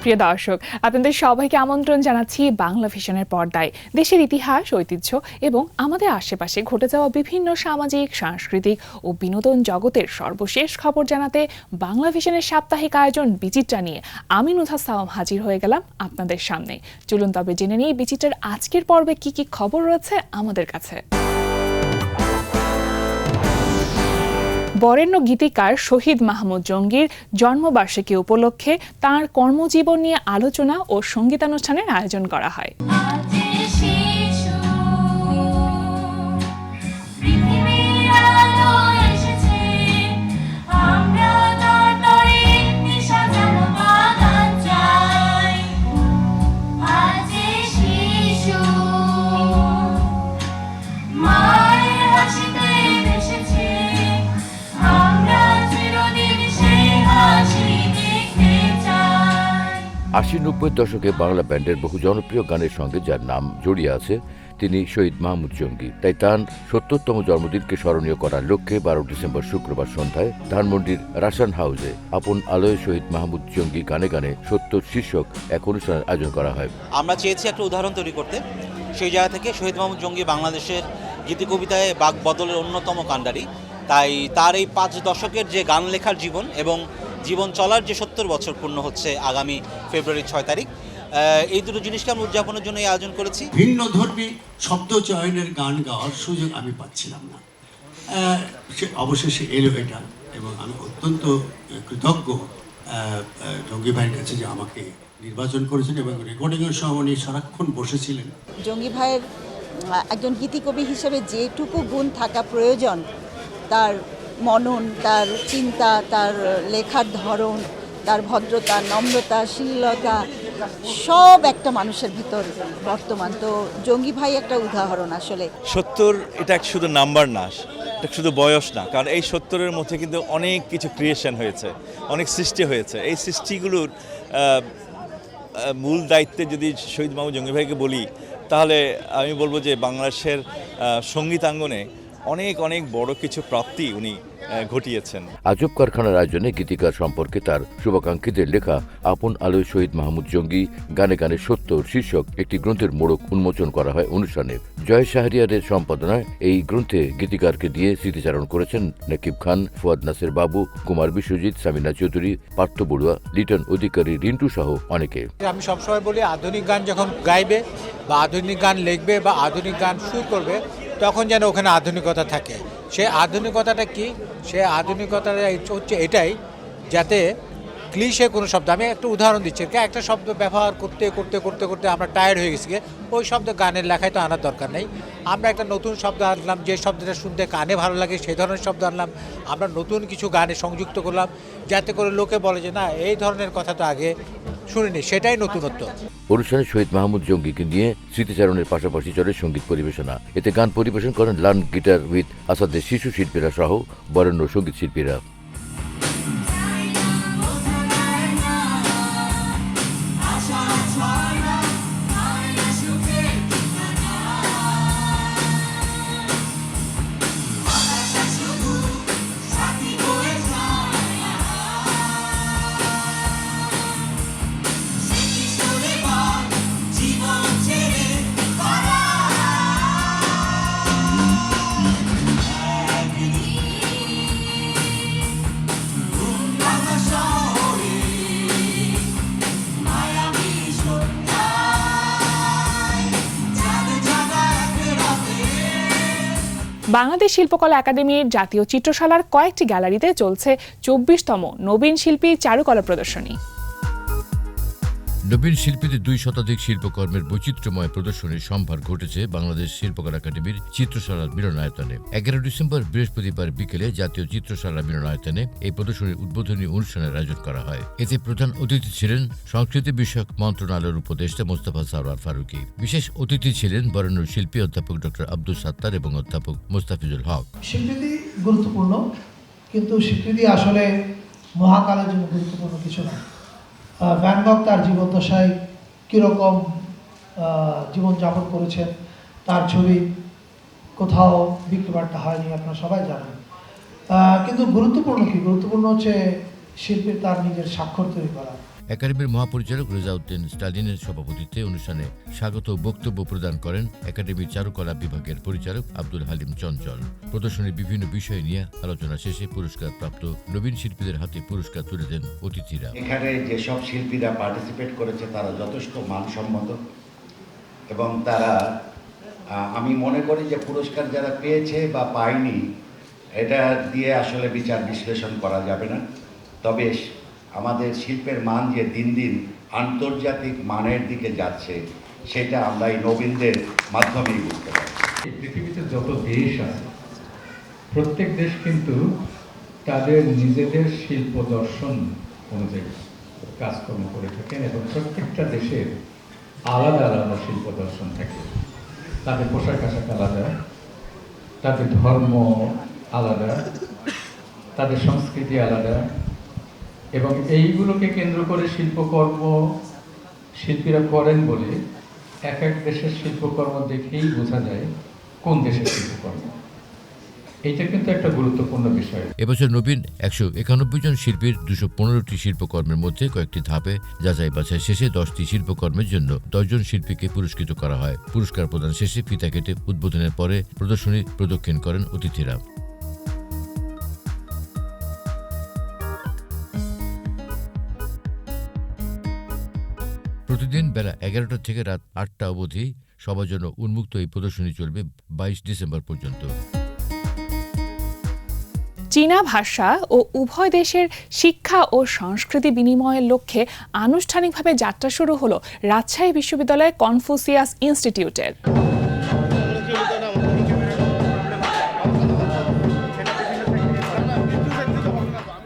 প্রিয় দর্শক, আপনাদের সবাইকে আমন্ত্রণ জানাচ্ছি বাংলা ভিশনের পর্দায় দেশের ইতিহাস, ঐতিহ্য এবং আমাদের আশেপাশে ঘটে যাওয়া বিভিন্ন সামাজিক, সাংস্কৃতিক ও বিনোদন জগতের সর্বশেষ খবর জানাতে বাংলা ভিশনের সাপ্তাহিক আয়োজন বিচিত্রা নিয়ে আমি নুধা সাওয়াম হাজির হয়ে গেলাম আপনাদের সামনে। চলুন তবে জেনে নিই বিচিত্রার আজকের পর্বে কি কি খবর রয়েছে আমাদের কাছে। বরেণ্য গীতিকার শহীদ মাহমুদ জঙ্গির জন্মবার্ষিকী উপলক্ষে তাঁর কর্মজীবন নিয়ে আলোচনা ও সঙ্গীতানুষ্ঠানের আয়োজন করা হয়। আশি-নব্বই দশকে বাংলা ব্যান্ডের বহু জনপ্রিয় গানের সঙ্গে যার নাম জড়িয়ে আছে তিনি শহীদ মাহমুদ জঙ্গি। তাই তাঁর ৭০তম জন্মদিনকে স্মরণীয় করার লক্ষ্যে ১২ ডিসেম্বর শুক্রবার সন্ধ্যায় ধানমন্ডির রাসান হাউসে আপন আলোয় শহীদ মাহমুদ জঙ্গি গানে গানে ৭০ শীর্ষক এক অনুষ্ঠানের আয়োজন করা হয়। আমরা চেয়েছি একটা উদাহরণ তৈরি করতে। সেই জায়গা থেকে শহীদ মাহমুদ জঙ্গি বাংলাদেশের গীতি কবিতায় বাক বদলের অন্যতম কাণ্ডারি। তাই তার এই ৫ দশকের যে গান লেখার জীবন এবং জীবন চলার যে ৭০ বছর পূর্ণ হচ্ছে আগামী ফেব্রুয়ারির ৬ তারিখ, এই দুটো জিনিসকে আমরা উদযাপনের জন্য এই আয়োজন করেছি। ভিন্ন ধর্মী শব্দ চয়নের গান গাওয়ার সুযোগ আমি পাচ্ছিলাম না, সে অবশেষে এলো এটা, এবং আমি অত্যন্ত কৃতজ্ঞ জঙ্গি ভাইয়ের কাছে যে আমাকে নির্বাচন করেছেন এবং রেকর্ডিংয়ের সময় উনি সারাক্ষণ বসেছিলেন। জঙ্গি ভাইয়ের একজন গীতিকবি হিসেবে যেটুকু গুণ থাকা প্রয়োজন, তার মনন, তার চিন্তা, তার লেখার ধরন, তার ভদ্রতা, নম্রতা, শ্লীলতা সব একটা মানুষের ভিতর বর্তমান। তো জঙ্গি ভাই একটা উদাহরণ। আসলে ৭০ এটা শুধু নাম্বার না, এটা শুধু বয়স না, কারণ এই ৭০-এর মধ্যে কিন্তু অনেক কিছু ক্রিয়েশন হয়েছে, অনেক সৃষ্টি হয়েছে। এই সৃষ্টিগুলোর মূল দায়িত্বে যদি শহীদ মাহমুদ জঙ্গি ভাইকে বলি, তাহলে আমি বলবো যে বাংলাদেশের সঙ্গীতাঙ্গনে অনেক অনেক বড় কিছু প্রাপ্তি উনি ঘটিয়েছেন। আজব কারখানার আয়োজনে গীতিকার সম্পর্কে তার শুভাকাঙ্ক্ষীদের লেখা আপন আলোয় শহীদ মাহমুদ জঙ্গি গানে গানে ৭০ শীর্ষক একটি গ্রন্থের মোড়ক উন্মোচন করা হয় অনুষ্ঠানে। জয় শাহরিয়ারের সম্পাদনায় এই গ্রন্থে গীতিকারকে দিয়ে স্মৃতিচারণ করেছেন নাকিব খান, ফুয়াদ নাসের বাবু, কুমার বিশ্বজিৎ, সামিনা চৌধুরী, পার্থ বড়ুয়া, লিটন অধিকারী, রিন্টু সহ অনেকে। আমি সবসময় বলি, আধুনিক গান যখন গাইবে বা আধুনিক গান লিখবে বা আধুনিক গান সুর করবে, তখন যেন ওখানে আধুনিকতা থাকে। সে আধুনিকতাটা কি? সে আধুনিকতাটা হচ্ছে এটাই, যাতে ক্লিশে কোনো শব্দ, আমি একটা উদাহরণ দিচ্ছি, একটা শব্দ ব্যবহার করতে করতে করতে করতে আমরা টায়ার্ড হয়ে গেছি, ওই শব্দ গানের লেখায় তো আনার দরকার নেই। আমরা একটা নতুন শব্দ আনলাম, যে শব্দটা শুনতে কানে ভালো লাগে সেই ধরনের শব্দ আনলাম, আমরা নতুন কিছু গানে সংযুক্ত করলাম, যাতে করে লোকে বলে যে না, এই ধরনের কথা তো আগে শুনিনি, সেটাই নতুনত্ব। অনুষ্ঠানে শহীদ মাহমুদ জঙ্গিকে নিয়ে স্মৃতিচারণের পাশাপাশি চলে সঙ্গীত পরিবেশনা। এতে গান পরিবেশন করেন লার্ন গিটার উইথ আসাদের শিশু শিল্পীরা সহ বরেণ্য সঙ্গীত শিল্পীরা। বাংলাদেশ শিল্পকলা একাডেমির জাতীয় চিত্রশালার কয়েকটি গ্যালারিতে চলছে ২৪তম নবীন শিল্পী চারুকলা প্রদর্শনী। নবীন শিল্পীদের ২ শতাধিক শিল্পকর্মের বৈচিত্র্যময় প্রদর্শনীর সম্ভার ঘটেছে বাংলাদেশ শিল্পকলা একাডেমির চিত্রশালার মিলনায়তনে। ১১ ডিসেম্বর বৃহস্পতিবার বিকেলে জাতীয় চিত্রশালা মিলনায়তনে এই প্রদর্শনীর উদ্বোধনী অনুষ্ঠানের আয়োজন করা হয়। এতে প্রধান অতিথি ছিলেন সংস্কৃতি বিষয়ক মন্ত্রণালয়ের উপদেষ্টা মোস্তফা সরওয়ার ফারুকী। বিশেষ অতিথি ছিলেন বরেণ্য শিল্পী অধ্যাপক ডক্টর আব্দুল সাত্তার এবং অধ্যাপক মোস্তাফিজুল হক। স্বীকৃতি গুরুত্বপূর্ণ, কিন্তু স্বীকৃতি আসলে মহাকালের জন্য গুরুত্বপূর্ণ কিছু না। ভ্যান গগ তার জীবদ্দশায় কীরকম জীবনযাপন করেছেন, তার ছবি কোথাও বিক্রিবার্তা হয়নি, আপনারা সবাই জানেন। কিন্তু গুরুত্বপূর্ণ কি? গুরুত্বপূর্ণ হচ্ছে শিল্পীর তার নিজের স্বাক্ষর তৈরি করা। একাডেমির মহাপরিচালক রেজাউদ্দিন স্টালিনের সভাপতিত্বে অনুষ্ঠানে স্বাগত বক্তব্য প্রদান করেন একাডেমির চারুকলা বিভাগের পরিচালক আব্দুল হালিম চঞ্চল। প্রদর্শনীর বিভিন্ন বিষয় নিয়ে আলোচনা শেষে পুরস্কারপ্রাপ্ত নবীন শিল্পীদের হাতে পুরস্কার তুলে দেন অতিথিরা। এখানে যেসব শিল্পীরা পার্টিসিপেট করেছে তারা যথেষ্ট মানসম্মত এবং তারা আমি মনে করি যে পুরস্কার যারা পেয়েছে বা পায়নি এটা দিয়ে আসলে বিচার বিশ্লেষণ করা যাবে না। তবে আমাদের শিল্পের মান যে দিন দিন আন্তর্জাতিক মানের দিকে যাচ্ছে সেটা আমরা এই নবীনদের মাধ্যমেই বুঝতে পারি। পৃথিবীতে যত দেশ আছে প্রত্যেক দেশ কিন্তু তাদের নিজেদের শিল্প দর্শন অনুযায়ী কাজকর্ম করে থাকেন এবং প্রত্যেকটা দেশের আলাদা আলাদা শিল্প দর্শন থাকে। তাদের পোশাক আশাক আলাদা, তাদের ধর্ম আলাদা, তাদের সংস্কৃতি আলাদা এবং এইগুলোকে কেন্দ্র করে শিল্পকর্ম শিল্পীরা করেন বলে এক এক দেশের শিল্পকর্ম দেখেই বোঝা যায় কোন দেশের শিল্পকর্ম। এইটা কিন্তু একটা গুরুত্বপূর্ণ বিষয়। এবছর নবীন 191 জন শিল্পীর 215টি শিল্পকর্মের মধ্যে কয়েকটি ধাপে যাচাই বাছাই শেষে 10টি শিল্পকর্মের জন্য 10 জন শিল্পীকে পুরস্কৃত করা হয়। পুরস্কার প্রদান শেষে ফিতা কেটে উদ্বোধনের পরে প্রদর্শনী প্রদক্ষিণ করেন অতিথিরা। প্রতিদিন বেলা 11টা থেকে রাত 8টা অবধি সবার জন্য উন্মুক্ত এই প্রদর্শনী চলবে 22 ডিসেম্বর পর্যন্ত। চীনা ভাষা ও উভয় দেশের শিক্ষা ও সংস্কৃতি বিনিময়ের লক্ষ্যে আনুষ্ঠানিকভাবে যাত্রা শুরু হলো রাজশাহী বিশ্ববিদ্যালয়ের কনফুসিয়াস ইনস্টিটিউটের।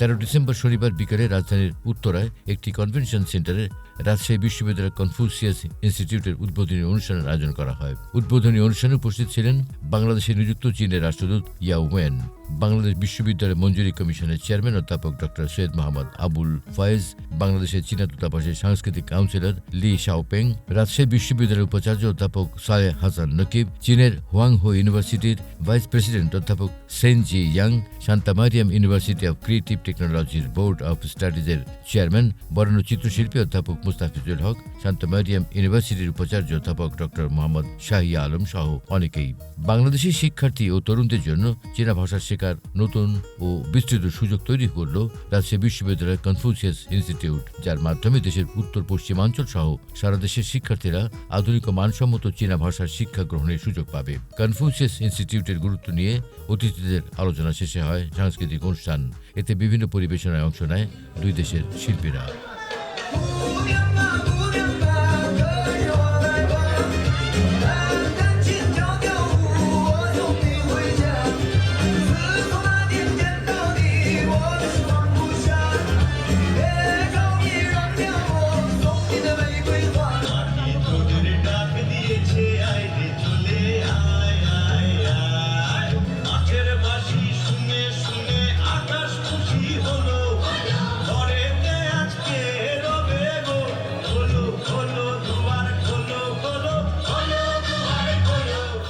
13 ডিসেম্বর শনিবার বিকেলে রাজধানীর উত্তরায় একটি কনভেনশন সেন্টারে রাজশাহী বিশ্ববিদ্যালয়ের কনফুসিয়াস ইনস্টিটিউটের উদ্বোধনী অনুষ্ঠানের আয়োজন করা হয়। উদ্বোধনী অনুষ্ঠানে উপস্থিত ছিলেন বাংলাদেশে নিযুক্ত চীনের রাষ্ট্রদূত ইয়াও ওয়েন, বাংলাদেশ বিশ্ববিদ্যালয় মঞ্জুরি কমিশনের চেয়ারম্যান অধ্যাপক ডক্টর সৈয়দ মোহাম্মদ আবুল ফয়েজ, বাংলাদেশের চীনা দূতাবাসের সাংস্কৃতিক কাউন্সিলর লি শাওপেং, রাজশাহী বিশ্ববিদ্যালয়ের উপাচার্য অধ্যাপক সালেহ হাসান নকিব, চীনের হোয়াংহো ইউনিভার্সিটির ভাইস প্রেসিডেন্ট অধ্যাপক Sen Ji Yang, Shanta Mariam university of creative টেকনোলজির বোর্ড অব স্টাডিজের চেয়ারম্যান বরেণ্য চিত্রশিল্পী অধ্যাপক মুস্তাফিজুল হক, শান্তা মারিয়াম ইউনিভার্সিটির উপাচার্য অধ্যাপক ডক্টর মোহাম্মদ শাহিয়া আলম সহ অনেকেই। বাংলাদেশি শিক্ষার্থী ও তরুণদের জন্য চীনা ভাষা শেখার নতুন ও বিস্তৃত সুযোগ তৈরি করল রাজশাহী বিশ্ববিদ্যালয়ের কনফুসিয়াস ইনস্টিটিউট, যার মাধ্যমে দেশের উত্তর পশ্চিমাঞ্চল সহ সারা দেশের শিক্ষার্থীরা আধুনিক ও মানসম্মত চীনা ভাষার শিক্ষা গ্রহণের সুযোগ পাবে। কনফুসিয়াস ইনস্টিটিউটের গুরুত্ব নিয়ে অতিথিদের আলোচনা শেষে হয় সাংস্কৃতিক অনুষ্ঠান। এতে বিভিন্ন পরিবেশনায় অংশ নেয় দুই দেশের শিল্পীরা।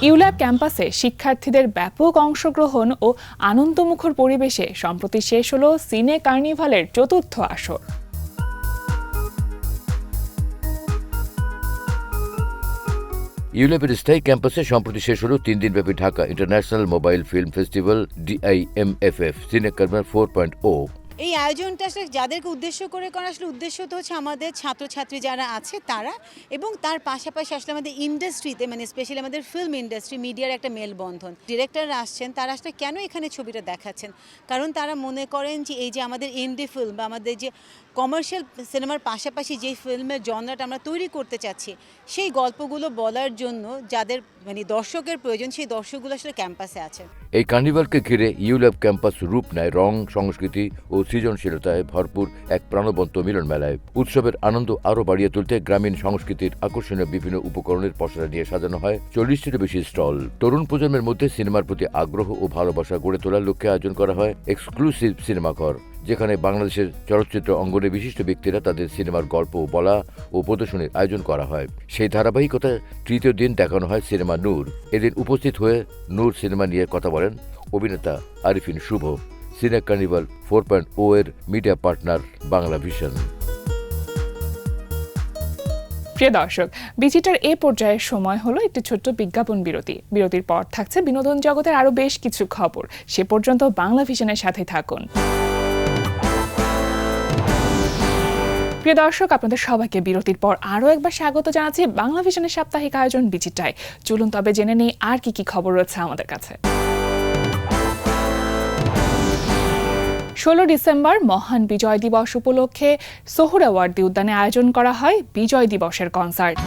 ইউল্যাব ক্যাম্পাসে শিক্ষার্থীদের ব্যাপক অংশগ্রহণ ও আনন্দমুখর পরিবেশে সম্প্রতি শেষ হলো সিনে কার্নিভালের ৪র্থ আসর। ইউল্যাবের স্থায়ী ক্যাম্পাসে সম্প্রতি শেষ হল 3 দিনব্যাপী Dhaka international mobile film festival DIMFF সিনে কার্নিভাল 4.0। এই আয়োজনটা আসলে যাদেরকে উদ্দেশ্য করে করা, আসলে উদ্দেশ্য তো হচ্ছে আমাদের ছাত্রছাত্রী যারা আছে তারা, এবং তার পাশাপাশি আসলে আমাদের ইন্ডাস্ট্রিতে, মানে স্পেশালি আমাদের ফিল্ম ইন্ডাস্ট্রি, মিডিয়ার একটা মেলবন্ধন। ডিরেক্টররা আসছেন, তারা আসলে কেন এখানে ছবিটা দেখাচ্ছেন, কারণ তারা মনে করেন যে এই যে আমাদের ইন্ডি ফিল্ম বা আমাদের যে কমার্শিয়াল সিনেমার পাশাপাশি যেই ফিল্মের জনরাটা আমরা তৈরি করতে চাচ্ছি, সেই গল্পগুলো বলার জন্য যাদের মানে দর্শকের প্রয়োজন, সেই দর্শকগুলো আসলে ক্যাম্পাসে আছে। এই কার্নিভালকে ঘিরে ইউল্যাব ক্যাম্পাস রূপ নেয় রং, সংস্কৃতি ও সৃজনশীলতায় ভরপুর এক প্রাণবন্ত মিলন মেলায়। উৎসবের আনন্দ আরও বাড়িয়ে তুলতে গ্রামীণ সংস্কৃতির আকর্ষণীয় বিভিন্ন উপকরণের পসরা নিয়ে সাজানো হয় 40টিরও বেশি স্টল। তরুণ প্রজন্মের মধ্যে সিনেমার প্রতি আগ্রহ ও ভালোবাসা গড়ে তোলার লক্ষ্যে আয়োজন করা হয় এক্সক্লুসিভ সিনেমাঘর, যেখানে বাংলাদেশের চলচ্চিত্র অঙ্গনে বিশিষ্ট ব্যক্তিরা তাদের সিনেমার গল্প বলা ও প্রদর্শনীর আয়োজন করা হয়। সেই ধারাবাহিকতায় তৃতীয় দিন দেখানো হয় সিনেমা নূর। এদিন উপস্থিত হয়ে নূর সিনেমা নিয়ে কথা বলেন অভিনেতা আরিফিন শুভ। সিনে কার্নিভাল 4.0 এর মিডিয়া পার্টনার বাংলা ভিশন। প্রিয় দর্শক, বিচিটার এ পর্যায়ের সময় হলো একটি ছোট্ট বিজ্ঞাপন বিরতি। বিরতির পর থাকছে বিনোদন জগতের আরো বেশ কিছু খবর। সে পর্যন্ত বাংলা ভিশনের সাথে থাকুন। প্রিয় দর্শক, আপনাদের সবাইকে বিরতির পর আরও একবার স্বাগত জানাচ্ছি বাংলা ভিশনের সাপ্তাহিক আয়োজন বিচিটায়। চলুন তবে জেনে নিই আর কি খবর রয়েছে আমাদের কাছে। 16 ডিসেম্বর মহান বিজয় দিবস উপলক্ষে সোহরাওয়ার্দী উদ্যানে আয়োজন করা হয় বিজয় দিবসের কনসার্ট।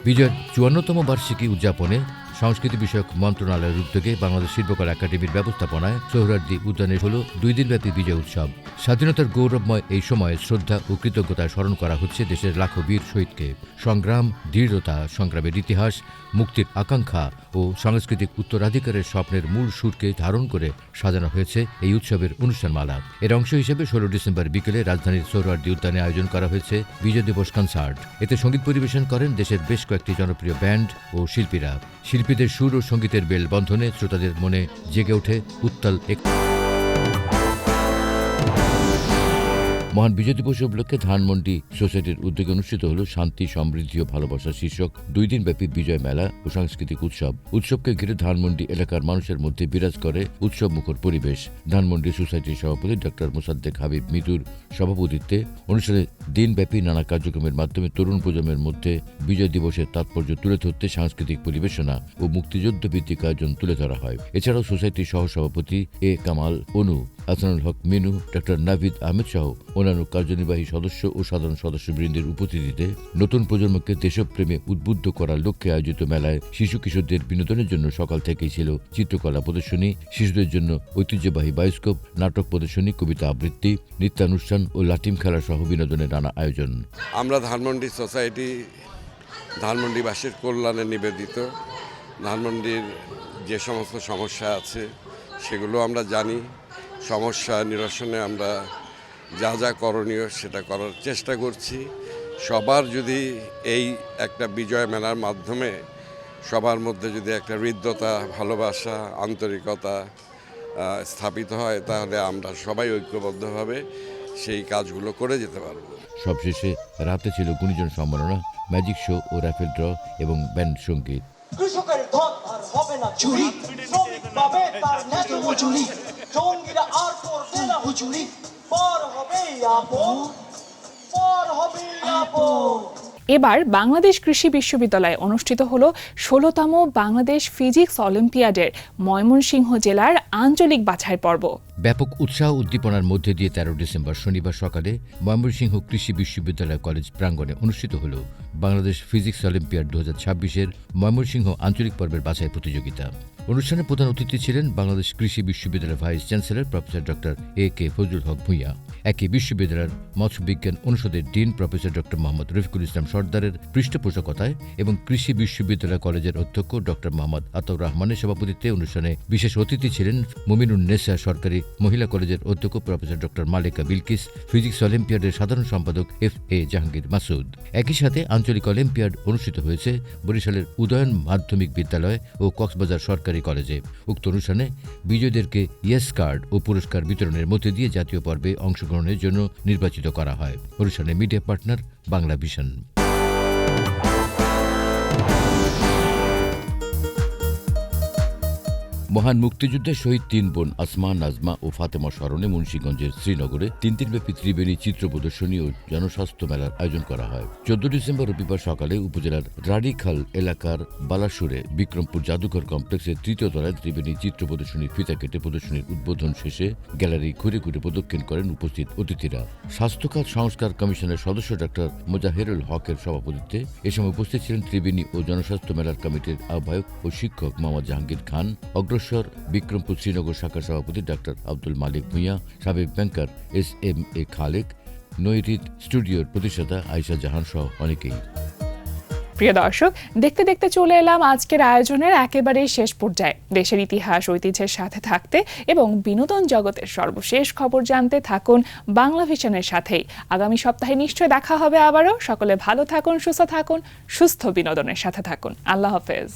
বিজয়ের 54তম বার্ষিকী উদযাপনে সংস্কৃতি বিষয়ক মন্ত্রণালয়ের উদ্যোগে বাংলাদেশ শিল্পকলা একাডেমির ব্যবস্থাপনায় সোহরাওয়ার্দী উদ্যানে হল 2 দিনব্যাপী বিজয় উৎসব। স্বাধীনতার গৌরবময় এই সময়ে শ্রদ্ধা ও কৃতজ্ঞতায় স্মরণ করা হচ্ছে দেশের লাখো বীর শহীদকে। সংগ্রাম, দৃঢ়তা, সংগ্রামের ইতিহাস, মুক্তির আকাঙ্ক্ষা ও সাংস্কৃতিক উত্তরাধিকারের স্বপ্নের মূল সুরকে ধারণ করে সাজানো হয়েছে এই উৎসবের অনুষ্ঠানমালা। এর অংশ হিসেবে 16 ডিসেম্বর বিকেলে রাজধানীর সোহরাওয়ার্দী উদ্যানে আয়োজন করা হয়েছে বিজয় দিবস কনসার্ট। এতে সঙ্গীত পরিবেশন করেন দেশের বেশ কয়েকটি জনপ্রিয় ব্যান্ড ও শিল্পীরা। শিল্পীদের সুর ও সঙ্গীতের মেলবন্ধনে শ্রোতাদের মনে জেগে ওঠে উত্তাল এক। মহান বিজয় দিবস উপলক্ষে ধানমন্ডি সোসাইটির উদ্যোগে অনুষ্ঠিত হল শান্তি, সমৃদ্ধি ও ভালোবাসা শীর্ষক 2 দিনব্যাপী বিজয় মেলা ও সাংস্কৃতিক উৎসব। উৎসবকে ঘিরে ধানমন্ডি এলাকার মানুষের মধ্যে বিরাজ করে উৎসব মুখর পরিবেশ। ধানমন্ডি সোসাইটির সভাপতি ডক্টর মোসাদ্দেক হাবিব মিতুর সভাপতিত্বে অনুষ্ঠানে দিনব্যাপী নানা কার্যক্রমের মাধ্যমে তরুণ প্রজন্মের মধ্যে বিজয় দিবসের তাৎপর্য তুলে ধরতে সাংস্কৃতিক পরিবেশনা ও মুক্তিযুদ্ধ ভিত্তিক আয়োজন তুলে ধরা হয়। এছাড়াও সোসাইটির সহসভাপতি এ কামাল অনু, আসানুল হক মিনু, ডক্টর নাভিদ আহমেদ সহ অন্যান্য কার্যনির্বাহী সদস্য ও সাধারণ সদস্যবৃন্দের উপস্থিতিতে নতুন প্রজন্মকে দেশপ্রেমে উদ্বুদ্ধ করার লক্ষ্যে আয়োজিত মেলায় শিশু কিশোরদের বিনোদনের জন্য সকাল থেকেই ছিল চিত্রকলা প্রদর্শনী, শিশুদের জন্য ঐতিহ্যবাহী বায়োস্কোপ, নাটক প্রদর্শনী, কবিতা আবৃত্তি, নৃত্যানুষ্ঠান ও লাটিম খেলা সহ বিনোদনের নানা আয়োজন। আমরা ধানমন্ডি সোসাইটি ধানমন্ডিবাসীর কল্যাণে নিবেদিত। ধানমন্ডির যে সমস্ত সমস্যা আছে সেগুলো আমরা জানি। সমস্যা নিরসনে আমরা যা যা করণীয় সেটা করার চেষ্টা করছি। সবার যদি এই একটা বিজয় মেলার মাধ্যমে সবার মধ্যে যদি একটা হৃদ্যতা, ভালোবাসা, আন্তরিকতা স্থাপিত হয় তাহলে আমরা সবাই ঐক্যবদ্ধভাবে সেই কাজগুলো করে যেতে পারব। সবশেষে রাতে ছিল গুণীজন সম্মাননা, ম্যাজিক শো ও রাফেল ড্র এবং ব্যান্ড সঙ্গীত। কৃষকের ধন আর হবে না চুরি, শ্রমিক পাবে তার ন্যায্য মজুরি, জঙ্গিরা আর করবে না হুজুরি, পর হবে আপন, পর হবে আপন। এবার বাংলাদেশ কৃষি বিশ্ববিদ্যালয়ে অনুষ্ঠিত হল 16তম বাংলাদেশ ফিজিক্স অলিম্পিয়াডের ময়মনসিংহ জেলার আঞ্চলিক বাছাই পর্ব। ব্যাপক উৎসাহ উদ্দীপনার মধ্যে দিয়ে 13 ডিসেম্বর শনিবার সকালে ময়মনসিংহ কৃষি বিশ্ববিদ্যালয় কলেজ প্রাঙ্গণে অনুষ্ঠিত হল বাংলাদেশ ফিজিক্স অলিম্পিয়াড 2026-এর ময়মনসিংহ আঞ্চলিক পর্বের বাছাই প্রতিযোগিতা। অনুষ্ঠানে প্রধান অতিথি ছিলেন বাংলাদেশ কৃষি বিশ্ববিদ্যালয়ের vice chancellor professor doctor A K Fazlul Haque Bhuiyan. একই বিশ্ববিদ্যালয়ের মৎস্য বিজ্ঞান অনুষদের dean professor doctor Mohammad Rafiqul Islam সর্দারের পৃষ্ঠপোষকতায় এবং কৃষি বিশ্ববিদ্যালয় কলেজের অধ্যক্ষ ডক্টর মোহাম্মদ আতাউর রহমানের সভাপতিত্বে অনুষ্ঠানে বিশেষ অতিথি ছিলেন মুমিনুন্নেসা সরকারি মহিলা কলেজের অধ্যক্ষ professor doctor Maleka Bilkis, physics অলিম্পিয়াডের সাধারণ সম্পাদক এফ এ জাহাঙ্গীর মাসুদ। একই সাথে আঞ্চলিক অলিম্পিয়াড অনুষ্ঠিত হয়েছে বরিশালের উদয়ন মাধ্যমিক বিদ্যালয় ও কক্সবাজার সরকারি কলেজে। উক্ত অনুষ্ঠানে বিজয়ীদেরকে ইয়েস কার্ড ও পুরস্কার বিতরণের মধ্যে দিয়ে জাতীয় পর্বে অংশগ্রহণের জন্য নির্বাচিত করা হয়। অনুষ্ঠানে মিডিয়া পার্টনার বাংলা ভিশন। মহান মুক্তিযুদ্ধে শহীদ 3 বোন আসমা, নাজমা ও ফাতেমা স্মরণে মুন্সিগঞ্জের শ্রীনগরে 3 দিনব্যাপী ত্রিবেণী চিত্র প্রদর্শনী ও জনস্বাস্থ্য মেলার আয়োজন করা হয়। 14 ডিসেম্বর রবিবার সকালে উপজেলার রাড়িখাল এলাকার বালাসুরে বিক্রমপুর জাদুঘর কমপ্লেক্সের 3য় তলায় ত্রিবেণী চিত্র প্রদর্শনীর ফিতা কেটে প্রদর্শনীর উদ্বোধন শেষে গ্যালারি ঘুরে ঘুরে প্রদক্ষিণ করেন উপস্থিত অতিথিরা। স্বাস্থ্যখাত সংস্কার কমিশনের সদস্য ডক্টর মোজাহিরুল হকের সভাপতিত্বে এ সময় উপস্থিত ছিলেন ত্রিবেণী ও জনস্বাস্থ্য মেলার কমিটির আহ্বায়ক ও শিক্ষক মোহাম্মদ জাহাঙ্গীর খান, অগ্রসর বিক্রমপুর শ্রীনগর শাখার সভাপতি ডাক্তার আব্দুল মালিক ভূঁইয়া, সাবেক ব্যাংকার SM-A খালেক, নৈরিদ স্টুডিওর প্রতিষ্ঠাতা আয়েশা জাহান সহ অনেকেই। প্রিয় দর্শক, দেখতে দেখতে চলে এলাম আজকের আয়োজনের একেবারেই শেষ পর্যায়ে। দেশের ইতিহাস ঐতিহ্যের সাথে থাকতে এবং বিনোদন জগতের সর্বশেষ খবর জানতে থাকুন বাংলা ভিশনের সাথেই। আগামী সপ্তাহে নিশ্চয় দেখা হবে আবারও। সকলে ভালো থাকুন, সুস্থ থাকুন, সুস্থ বিনোদনের সাথে থাকুন। আল্লাহ হাফেজ।